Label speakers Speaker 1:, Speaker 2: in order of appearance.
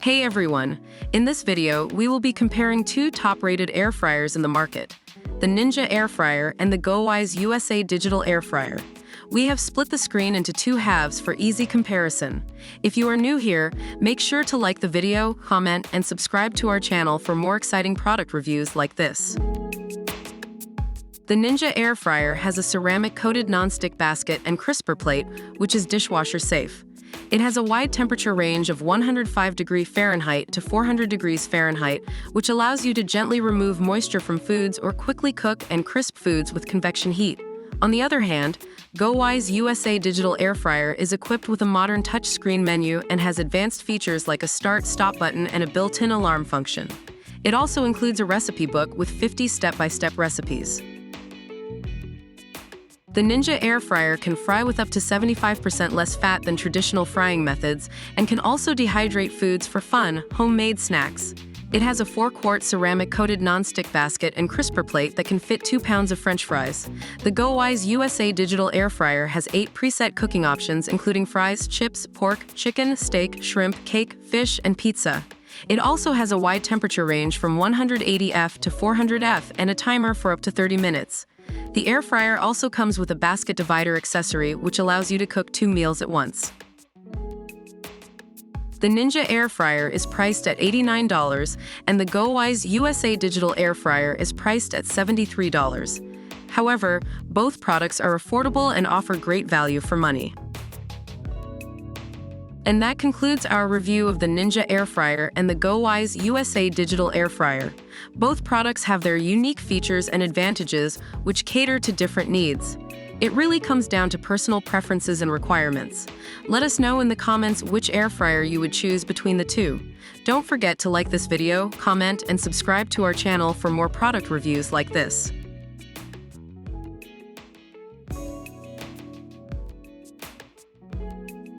Speaker 1: Hey everyone! In this video, we will be comparing two top-rated air fryers in the market, the Ninja Air Fryer and the GoWISE USA Digital Air Fryer. We have split the screen into two halves for easy comparison. If you are new here, make sure to like the video, comment, and subscribe to our channel for more exciting product reviews like this. The Ninja Air Fryer has a ceramic-coated non-stick basket and crisper plate, which is dishwasher safe. It has a wide temperature range of 105 degrees Fahrenheit to 400 degrees Fahrenheit, which allows you to gently remove moisture from foods or quickly cook and crisp foods with convection heat. On the other hand, GoWISE USA Digital Air Fryer is equipped with a modern touchscreen menu and has advanced features like a start-stop button and a built-in alarm function. It also includes a recipe book with 50 step-by-step recipes. The Ninja Air Fryer can fry with up to 75% less fat than traditional frying methods and can also dehydrate foods for fun, homemade snacks. It has a 4-quart ceramic-coated non-stick basket and crisper plate that can fit 2 pounds of French fries. The GoWISE USA Digital Air Fryer has 8 preset cooking options including fries, chips, pork, chicken, steak, shrimp, cake, fish, and pizza. It also has a wide temperature range from 180 F to 400 F and a timer for up to 30 minutes. The air fryer also comes with a basket divider accessory which allows you to cook 2 meals at once. The Ninja Air Fryer is priced at $89 and the GoWISE USA Digital Air Fryer is priced at $73. However, both products are affordable and offer great value for money. And that concludes our review of the Ninja Air Fryer and the GoWISE USA Digital Air Fryer. Both products have their unique features and advantages which cater to different needs. It really comes down to personal preferences and requirements. Let us know in the comments which air fryer you would choose between the two. Don't forget to like this video, comment, and subscribe to our channel for more product reviews like this.